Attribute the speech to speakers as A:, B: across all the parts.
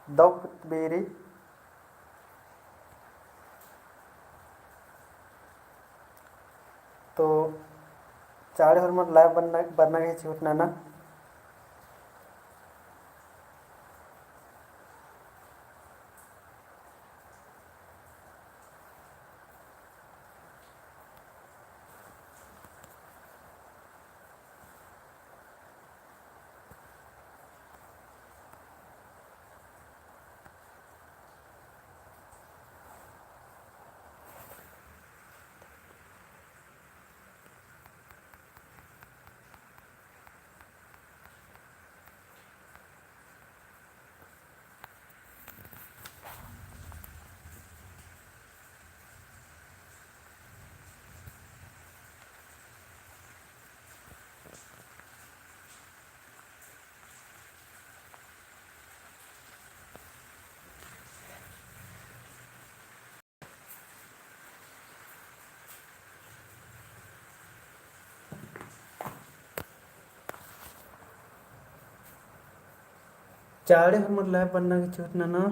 A: द्रौपदी तो चाळे हरमत लाइव बनना घ्यायची होत ना. चाळे हरमत लाइव बनना घ्यायची होत ना.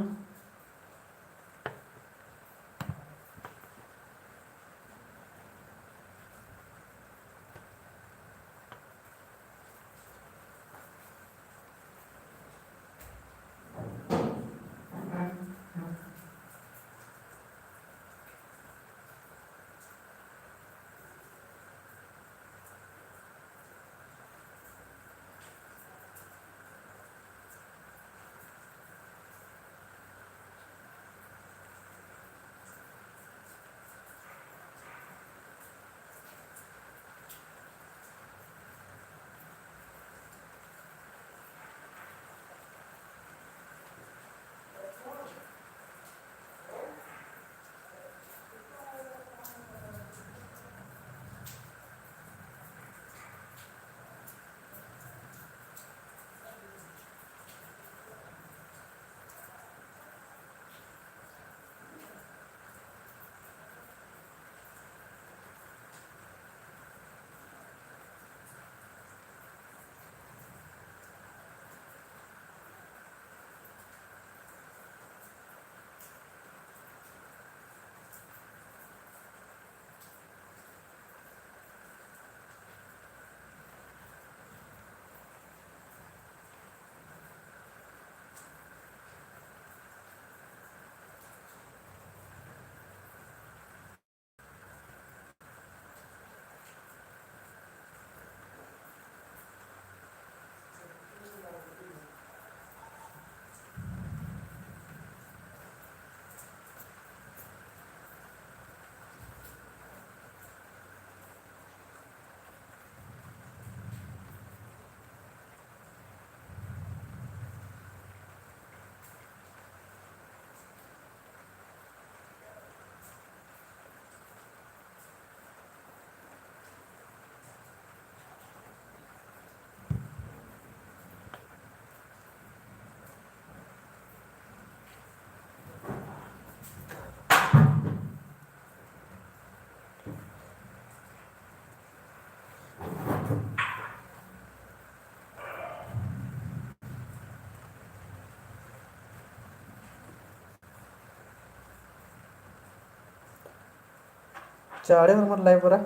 A: चाळे हरमत लाइव बरा.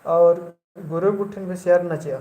A: और ग्रुप उठन में शेयर न चाहिए.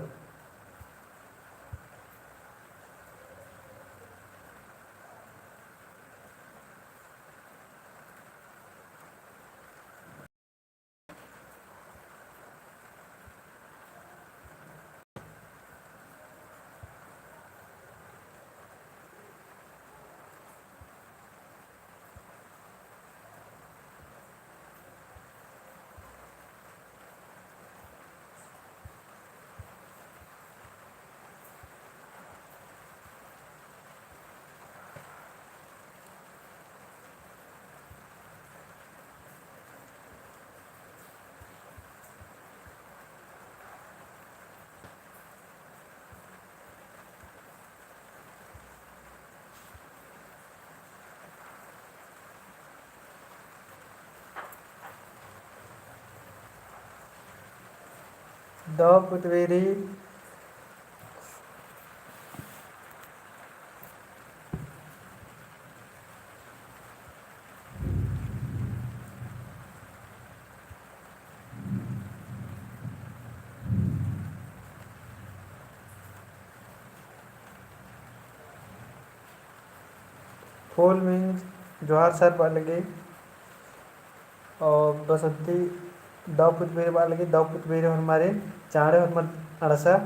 A: द पुतवेरी फूल मीन्स जोहार सर बालगी और बसंती द पुतवेरी बालगी द पुतवेरी हमारे चारे हमारे अड़सा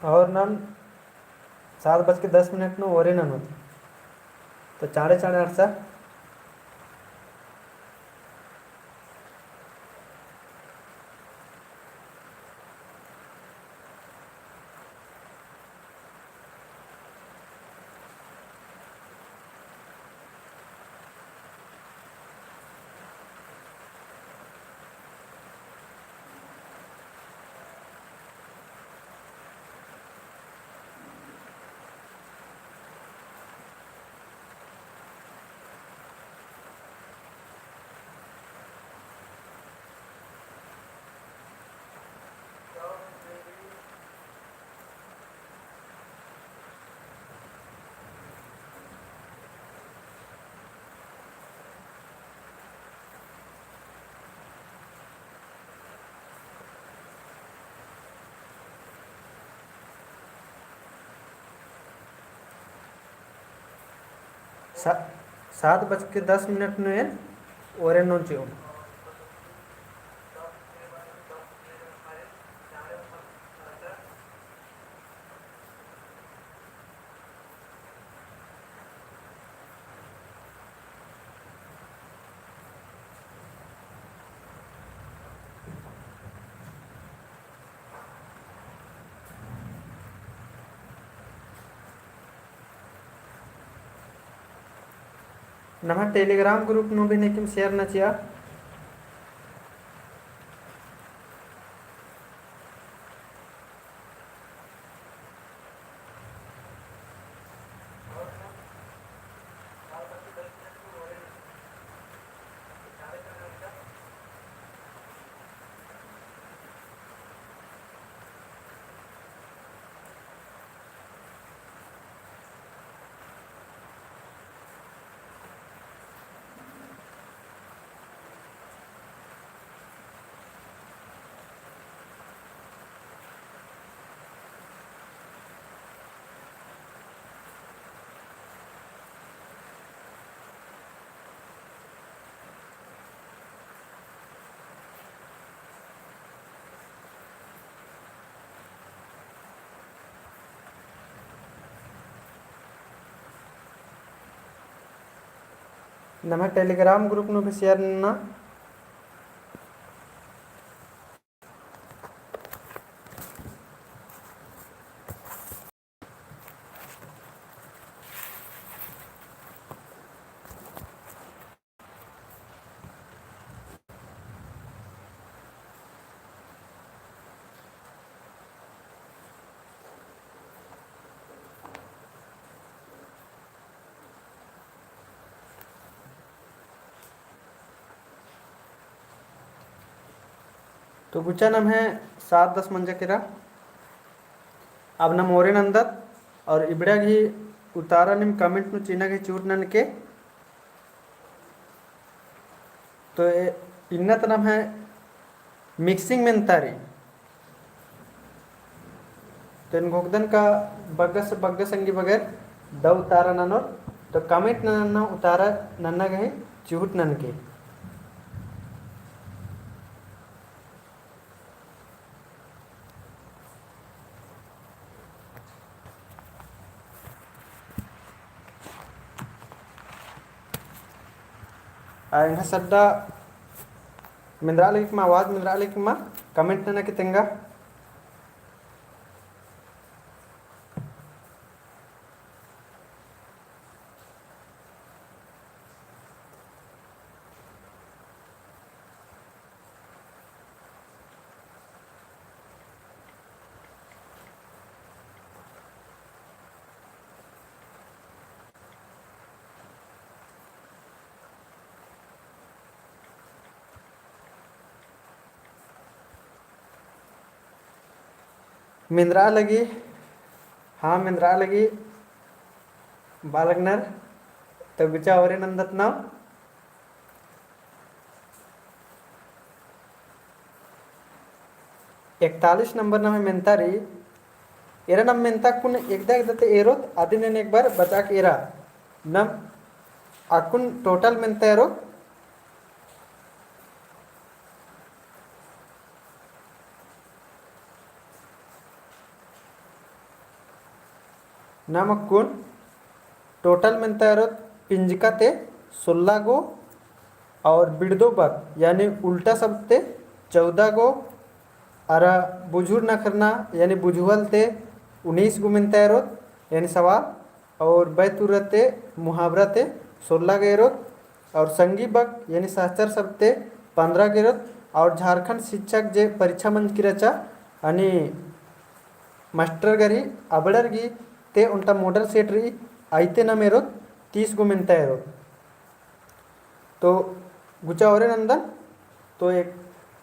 A: और नन 7:10 ओरे नन होती तो चारे चारे अड़सा सा 7:10 में ओरे नोन चाहिए ನಮ್ಮ ಟೆಲಿಗ್ರಾಮ್ ಗ್ರೂಪ್ನು भी नहीं शेयर न चिया ನಮ್ಮ ಟೆಲಿಗ್ರಾಮ್ ಗ್ರೂಪ್ನು भी शेयर न तो बुच्चा नाम है 7-10 मंजा केरा अब नम ओरे नंदत और इबड़ा घी उतारा निम कमेंट नु चिन्ह के चूट नन के तो इन्नत नाम है मिक्सिंग में तारी तो इन घोगदन का बग्गस बग्गस संगी बगैर द उतारा ननोर तो कमेंट नन्ना उतारा नन्ना गए चूट नन के सड्डा मिंद्राल की आवाज़ मिंद्राल की कमेंट ना कि तेंगा मिंद्रा लगी हाँ मिंद्रा लगी बालगनर तो गुचा और नंदत नाव 41 नंबर नम मेंतारी एरा नम मेंता कुन एकदा एकदा एरोत आदि ने एक बार बचा के एरा नम अकुन टोटल मेंता एरोत नम अकुन टोटल मेंता एरोत पिंजिका ते 16 गो और बिड़दो बक यानी उल्टा शब्द ते 14 गो और बुझुर न करना यानी बुझुअल ते 19 गो मिनता एरोत यानी सवाल और बैतुरते मुहावरा ते 16 के एरोत और संगी बक यानी सहचर शब्द ते 15 के एरोत और झारखंड शिक्षक जे परीक्षा मंच की रचा आणि मास्टर गरी अबड़र गी ते उल्टा मॉडल सेट रही आइते न मेरोत 30 गो मिनता एरोत तो गुचा और नंदन तो एक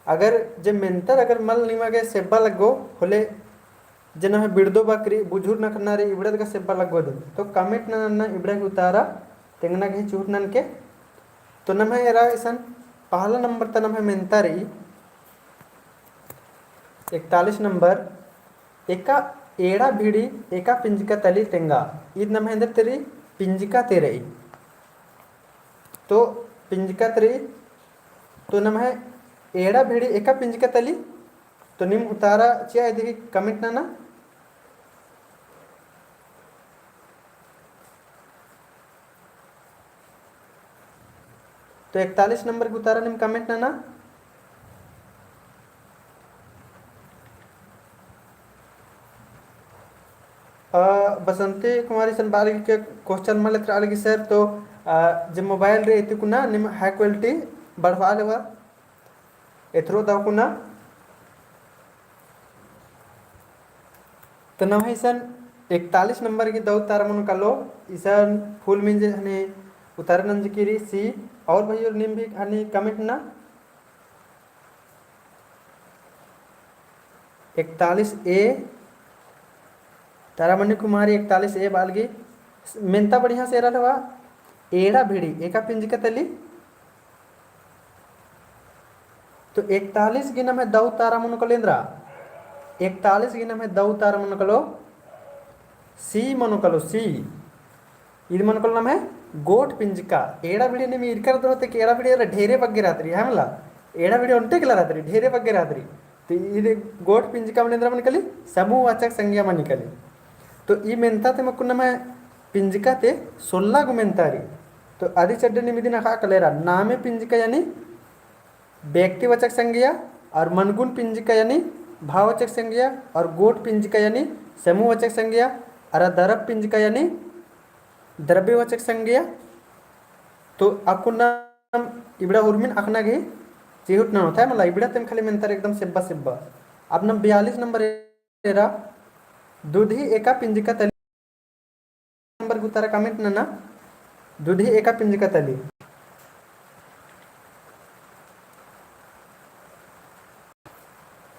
A: अगर जे मेंतर अगर मल निमागे सेब्बा लगो होले जन है बिड़दो बकरी बुझुर न करना रे इबड़द का सेब्बा लगो दे तो कमेंट न इबड़ा के उतारा तेंगना के चूट नन के तो नम है एरा ऐसा पहला नंबर तनम है मेंता रही 41 नंबर एका एड़ा भीड़ी एका पिंजिका तली तेंगा ईद नम है तेरी पिंजिका तेरे तो पिंजिका तेरी तो नम है एड़ा भीड़ी एका पिंजिका तली तो निम उतारा चिया देखी कमेंट ना तो 41 नंबर के उतारा निम कमेंट ना बसंती कुमारी सन बाल के क्वेश्चन में लेकर आलगी सर तो जब मोबाइल रे इतनी कुना निम हाई क्वालिटी बढ़वा लेवा एथरो दाव कुना तो नम है सन 41 नंबर की दौ तारा मन कालो ईसन फुल मिंज हने उतारा नंज की सी और भाई और निम भी हने कमेंट ना 41 ए तारामणि कुमारी 41 ए बालगी मेंता बढ़िया से रहा एड़ा भिड़ी एका पिंजिका तली तो 41 गिना में दौ तारा मन कलेंद्रा 41 गिना में दौ तारा मन कलो सी मन कलो सी ఇది మనకు नाम है गोट पिंजिका एड़ा भिड़ी ने मी इरकर दो ते एड़ा भिड़ी ढेरे बग्गे रात्रि हमला एड़ा भिड़ी उंटे केला रात्रि ढेरे बग्गे रात्रि तो ये गोट पिंजिका मन मन कली समूहवाचक संज्ञा मन निकली तो ई मेंता ते मकुन में पिंजिका ते 16 गो मेंतारी तो आदि चड्डे निमिदी ना कलेरा नामे पिंजिका यानी व्यक्तिवाचक संज्ञा और मनगुण पिंजिका यानी भाववाचक संज्ञा और गोट पिंजिका यानी समूहवाचक संज्ञा और दरब पिंजिका यानी द्रव्यवाचक संज्ञा तो आपको नाम इबड़ा उर्मिन अखना गे चिहुट ना होता है मतलब इबड़ा तेम खाली मेंतर एकदम सिब्बा सिब्बा अब नम 42 नंबर एरा दूधी एका पिंजिका तली नंबर गुतारा कमेंट ना दूधी एका पिंजिका तली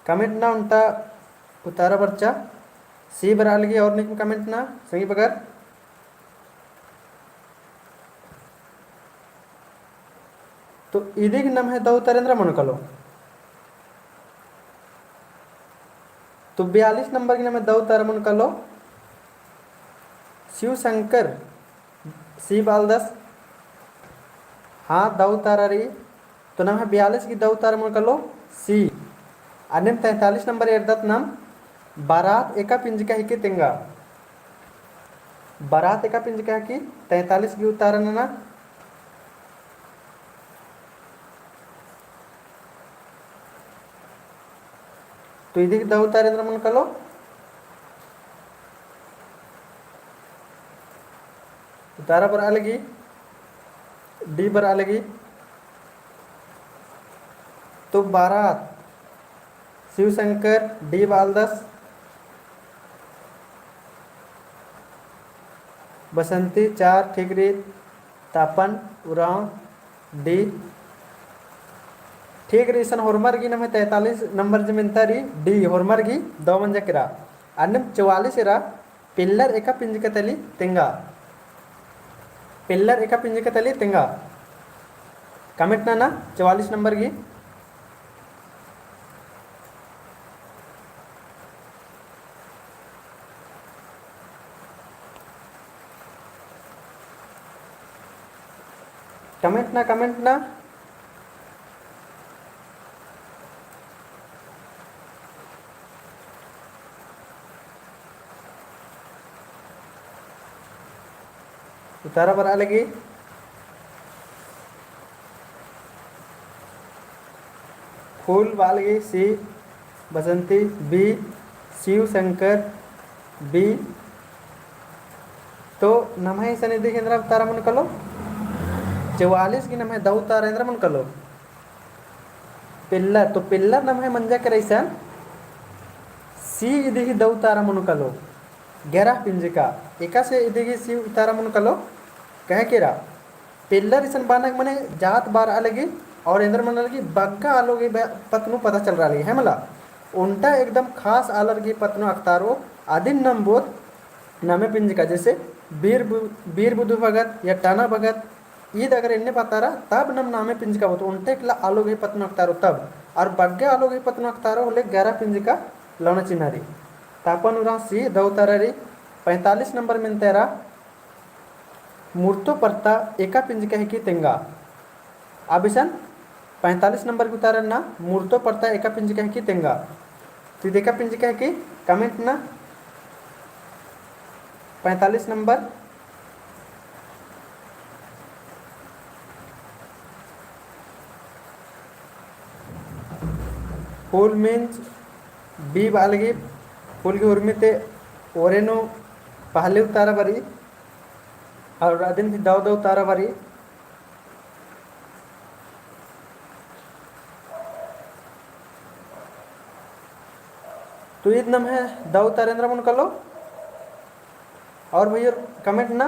A: कमेंट ना उनता उतारा बच्चा सी बरालगी और निक कमेंट ना सही बगर तो इदिग नम है दौ तरेंद्र मन कलो तो 42 नंबर की नाम है दौ तारा मन कलो शिव शंकर सी बालदस हाँ दौ तारा रही तो नाम है 42 की दौ तारा मन कलो सी अन्य 43 नंबर एर्दत नाम बारात एका पिंजिका ही के तेंगा बारात एका पिंजिका की 43 की उतारा ना तो ಇದಕ್ಕೆ ದೌ ತಾರೇಂದ್ರ मन कलो तारा पर आलेगी डी पर आलेगी तो बारात शिव शंकर डी बालदस बसंती 4 ठिकरी तापन उराव डी ठीक रीसन होरमर्गी नमे 43 नंबर जमीनतारी डी होरमर्गी दो मंजकरा अन्नम 44 इरा पिल्लर एका पिंजकतली तिंगा पिल्लर एका पिंजकतली तिंगा कमेंट ना 44 नंबर की कमेंट ना उतारा पर आलेगी फूल वालगी सी बसंती बी शिव शंकर बी तो नमः सनिधि केंद्र तारा मन कलो 44 की नमः दौ तारेंद्र मन कलो पिल्लर तो पिल्लर नमः मंजा करैसा सी इधि दौ तारा मन कलो 11 पिंजिका एका से इधि सी तारा मन कलो कह केरा पिल्लर इसन बानक मने जात बार अलगी और इंद्र मन अलगी बग्गा आलोगी पत्नु पता चल रहा है मला उनटा एकदम खास आलर की पत्नु अख्तारो आदिन नंबोत नामे पिंजिका जैसे बीर बुद्धू भगत या टाना भगत ईद अगर इन्हें पतारा तब नम नामे पिंजिका होतो उनटे कला आलोगी पत्नु अख्तारो तब और बग्गे आलोगी पत्नु अख्तारो होले 11 पिंजिका लौना चिनारी तापन उरा सी दौतारी 45 नंबर में तेरा मूर्तो परता एका पिंजिका है कि तेंगा आबिशन 45 नंबर की उतारन ना मूर्तो परता एका पिंजिका है कि तेंगा तो देखा पिंजिका है कि कमेंट ना 45 नंबर फूल मीन्स बी बालगी फूल की उर्मिते ओरेनो पहले उतारा बरी और अदिन भी दाव दाव तारा बारी तो ईद नम है दाव तारेंद्र मन कलो और भैया कमेंट ना